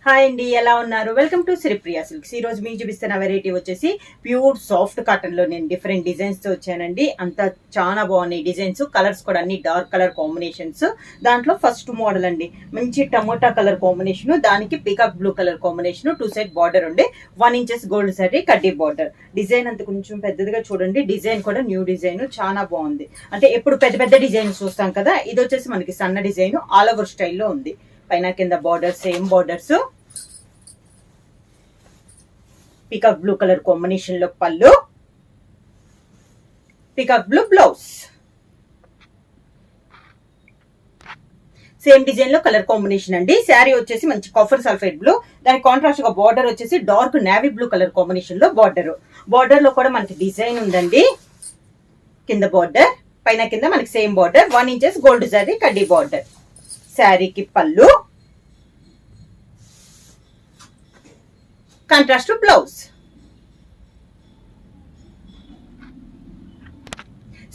Hi అండి, ఎలా ఉన్నారు? Welcome to Sripriya silks. ఈ రోజు మీకు చూపిస్తున్న వెరైటీ వచ్చేసి ప్యూర్ సాఫ్ట్ కాటన్ లో నేను డిఫరెంట్ డిజైన్స్ తో వచ్చానండి. అంతా చాలా బాగున్నాయి డిజైన్స్, కలర్స్ కూడా అన్ని డార్క్ కలర్ కాంబినేషన్స్. దాంట్లో ఫస్ట్ మోడల్ అండి, మంచి టమోటా కలర్ కాంబినేషన్, దానికి peacock blue colour combination, 2 side border ఉండే 1 ఇంచెస్ గోల్డ్ సారీ కడ్డీ బార్డర్. డిజైన్ అంత కొంచెం పెద్దదిగా చూడండి, డిజైన్ కూడా న్యూ డిజైన్ చాలా బాగుంది. అంటే ఎప్పుడు పెద్ద పెద్ద డిజైన్స్ చూస్తాం కదా, ఇది వచ్చేసి మనకి సన్న డిజైన్ ఆల్ ఓవర్ స్టైల్లో ఉంది. పైన కింద border same borders, peacock blue colour combination లో పళ్ళు, peacock blue blouse. Same design లో కలర్ కాంబినేషన్ అండి. శారీ వచ్చేసి మంచి కాఫర్ సల్ఫేట్ బ్లూ, దానికి కాంట్రాస్ట్ గా బార్డర్ వచ్చేసి dark navy blue colour combination లో బార్డర్. బార్డర్ లో కూడా మనకి డిజైన్ ఉందండి. కింద బార్డర్, పైన కింద మనకి same border, 1 inches gold zari కడ్డీ బార్డర్. శారీకి పళ్ళు, కాంట్రాస్ట్ బ్లౌజ్.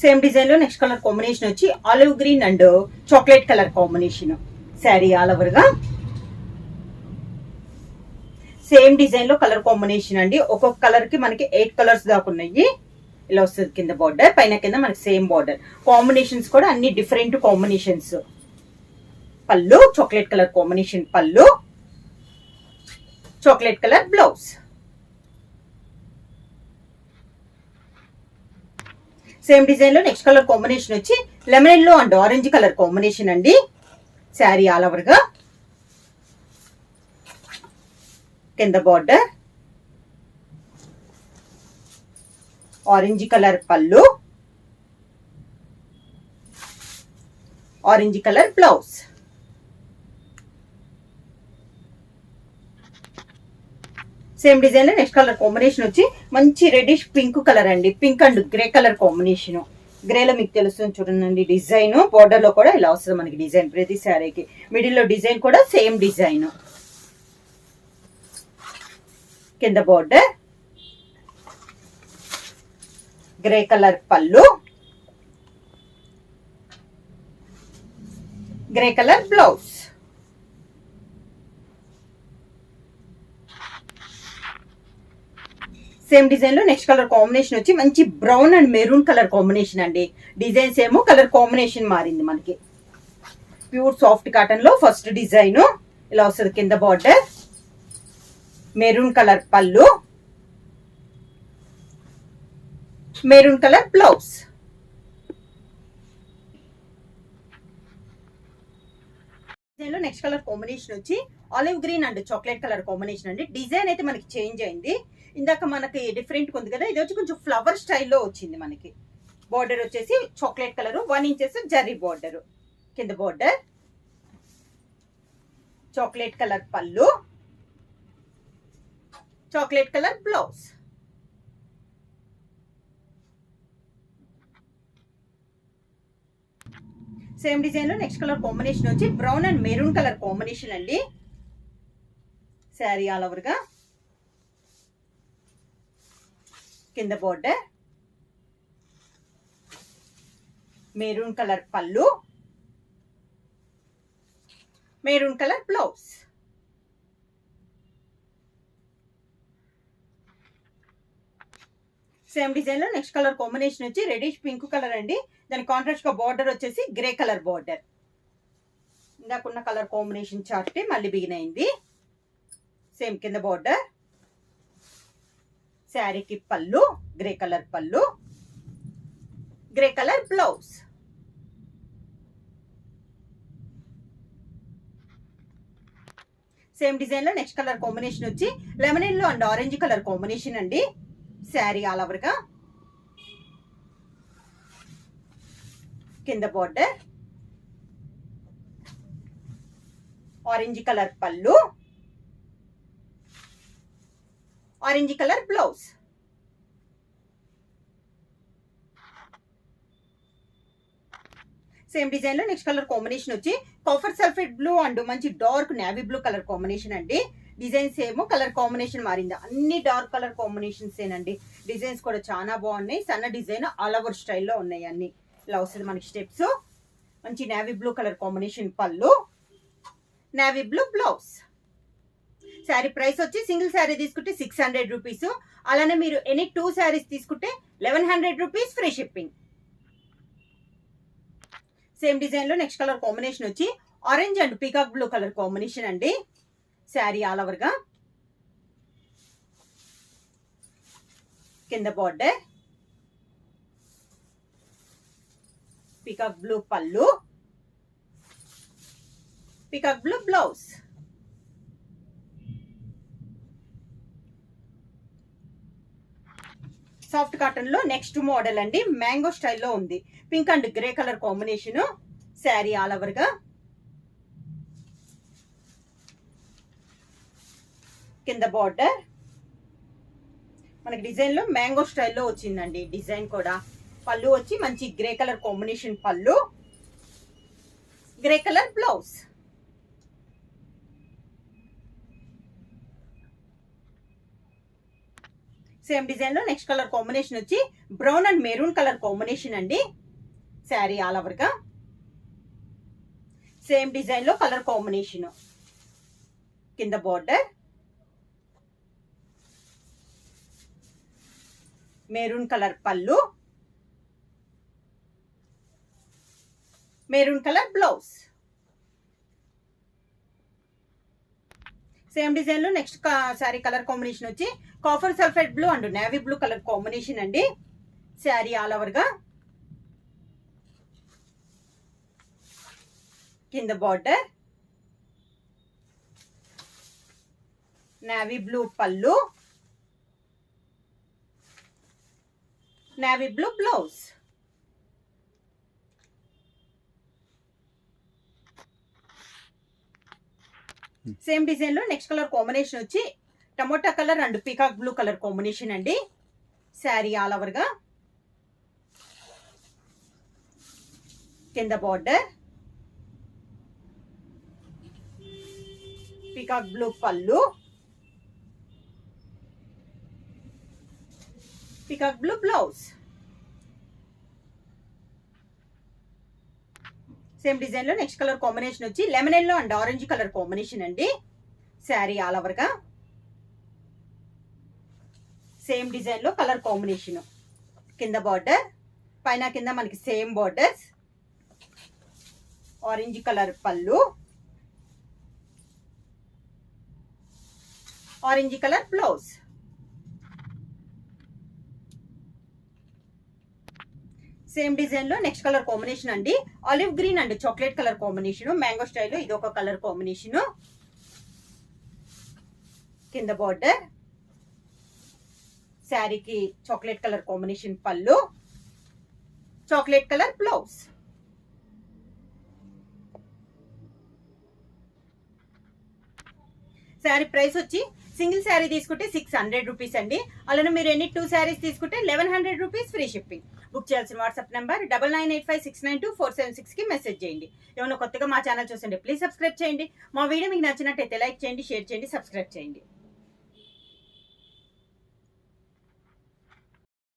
సేమ్ డిజైన్ లో నెక్స్ట్ కలర్ కాంబినేషన్ వచ్చి olive green and chocolate colour combination. Sari all over గా సేమ్ డిజైన్ లో కలర్ కాంబినేషన్ అండి. ఒక్కొక్క కలర్ కి మనకి 8 కలర్స్ దాకా ఉన్నాయి. ఇలా వస్తుంది కింద బార్డర్, పైన కింద మనకి సేమ్ బార్డర్. కాంబినేషన్స్ కూడా అన్ని డిఫరెంట్ కాంబినేషన్స్. పళ్ళు చాక్లెట్ కలర్ కాంబినేషన్ పళ్ళు, chocolate colour blouse. Same design లో నెక్స్ట్ కలర్ కాంబినేషన్ వచ్చి lemon yellow and orange colour combination అండి. శారీ ఆల్ ఓవర్ గా కింద బార్డర్, ఆరెంజ్ కలర్ పళ్ళు, orange colour blouse. Same design లో నెక్స్ట్ కలర్ కాంబినేషన్ వచ్చి మంచి రెడ్డిష్ పింక్ కలర్ అండి. Pink and grey colour combination. గ్రేలో మీకు తెలుస్తుంది చూడండి డిజైన్. బార్డర్ లో కూడా ఇలా వస్తుంది మనకి డిజైన్ ప్రతి శారీకి. మిడిల్ లో డిజైన్ కూడా సేమ్ డిజైన్. కింద బార్డర్, గ్రే కలర్ పళ్ళు, grey colour blouse. Same design లో నెక్స్ట్ కలర్ కాంబినేషన్ వచ్చి మంచి brown and maroon colour combination అండి. డిజైన్స్ ఏమో కలర్ కాంబినేషన్ మారింది మనకి. ప్యూర్ సాఫ్ట్ కాటన్ లో ఫస్ట్ డిజైన్ ఇలా వస్తుంది. కింద బార్డర్, మెరూన్ కలర్ పళ్ళు, మెరూన్ కలర్ బ్లౌజ్. డిజైన్ లో నెక్స్ట్ కలర్ కాంబినేషన్ వచ్చి olive green and chocolate colour combination అండి. డిజైన్ అయితే మనకి చేంజ్ అయింది. ఇందాక మనకి డిఫరెంట్ ఉంది కదా, ఇది వచ్చి కొంచెం ఫ్లవర్ స్టైల్లో వచ్చింది మనకి. బార్డర్ వచ్చేసి chocolate colour, 1 inches zari border. కింద బార్డర్, చాక్లెట్ కలర్ పళ్ళు, chocolate colour blouse. Same design లో నెక్స్ట్ కలర్ కాంబినేషన్ వచ్చి brown and maroon colour combination అండి. శారీ ఆల్ ఓవర్ గా కింద బార్డర్, మెరూన్ కలర్ పళ్ళు, maroon colour blouse. Same design లో నెక్స్ట్ కలర్ కాంబినేషన్ వచ్చి రెడిష్ పింక్ కలర్ అండి. దాని కాంట్రాస్ట్ గా బార్డర్ వచ్చేసి గ్రే కలర్ బార్డర్. ఇందాకున్న కలర్ కాంబినేషన్ చార్ట్ మళ్ళీ బిగిన్ అయింది. సేమ్ కింద బార్డర్, శారీకి పళ్ళు, గ్రే కలర్ పళ్ళు, grey colour blouse. Same design లో నెక్స్ట్ కలర్ కాంబినేషన్ వచ్చి lemon yellow and orange colour combination అండి. శారీ ఆల్ ఓవర్ గా కింద బార్డర్, ఆరెంజ్ కలర్ పళ్ళు, orange colour blouse. Same design లో నెక్స్ట్ కలర్ కాంబినేషన్ వచ్చి కాఫర్ సల్ఫేట్ బ్లూ అండ్ మంచి dark navy blue colour combination అండి. Designs ఏమో కలర్ కాంబినేషన్ మారింది. అన్ని డార్క్ కలర్ కాంబినేషన్స్ ఏనండి. డిజైన్స్ కూడా చాలా బాగున్నాయి. సన్న డిజైన్ ఆల్ ఓవర్ స్టైల్లో ఉన్నాయి అన్ని. ఇలా వస్తుంది మనకి స్టెప్స్. మంచి నేవీ బ్లూ కలర్ కాంబినేషన్ పళ్ళు, navy blue blouse. Sari price వచ్చి సింగిల్ శారీ తీసుకుంటే 600 రూపీస్. అలానే మీరు ఎనీ 2 శారీస్ తీసుకుంటే 1100 rupees free shipping. Same design లో నెక్స్ట్ కలర్ కాంబినేషన్ వచ్చి orange and peacock blue colour combination అండి. శారీ ఆల్ ఓవర్ గా కింద బార్డర్, పీకాక్ బ్లూ పళ్ళు, peacock blue blouse. Soft cotton లో నెక్స్ట్ మోడల్ అండి. మ్యాంగో స్టైల్లో ఉంది. Pink and grey colour combination. Sari all over గా కింద బార్డర్ మనకి డిజైన్ లో మ్యాంగో స్టైల్లో వచ్చిందండి. డిజైన్ కూడా పళ్ళు వచ్చి మంచి grey colour combination pallu, grey colour blouse. Same design లో నెక్స్ట్ కలర్ కాంబినేషన్ వచ్చి brown and maroon colour combination అండి. శారీ ఆల్ ఓవర్ గా సేమ్ డిజైన్ లో కలర్ కాంబినేషన్. కింద బార్డర్, మెరూన్ కలర్ పళ్ళు, maroon colour blouse. Same design లో నెక్స్ట్ శారీ కలర్ కాంబినేషన్ వచ్చి copper sulphate blue and navy blue colour combination అండి. Sari all over గా కింద border, navy blue pallu, navy blue blouse. Same design లో next colour combination వచ్చి tomato colour and peacock blue colour combination అండి. Sari all over గా కింద border, peacock blue పళ్ళు, peacock blue blouse. Same design లో నెక్స్ట్ కలర్ కాంబినేషన్ వచ్చి lemon yellow and orange colour combination అండి. Sari all over గా same design లో కలర్ కాంబినేషన్. కింద బార్డర్, పైన కింద మనకి సేమ్ బార్డర్స్, ఆరెంజ్ కలర్ పళ్ళు, orange colour blouse. Same design లో నెక్స్ట్ కలర్ కాంబినేషన్ అండి. Olive green and chocolate colour combination. Mango style ఇది ఒక కలర్ కాంబినేషన్. కింద బార్డర్, శారీకి చాక్లెట్ కలర్ కాంబినేషన్ పళ్ళు, chocolate colour blouse. Sari price వచ్చి సింగిల్ శారీ తీసుకుంటే 600 రూపీస్ అండి. అలానే మీరు ఎన్ని 2 శారీస్ తీసుకుంటే 1100 రూపీస్ ఫ్రీ షిప్పింగ్. బుక్ చేయాల్సిన వాట్సాప్ నెంబర్ 9985692476 కి మెసేజ్ చేయండి. ఏమైనా కొత్తగా మా ఛానల్ చూసండి ప్లీజ్ సబ్స్క్రైబ్ చేయండి. మా వీడియో మీకు నచ్చినట్టయితే లైక్ చేయండి, షేర్ చేయండి, సబ్స్క్రైబ్ చేయండి.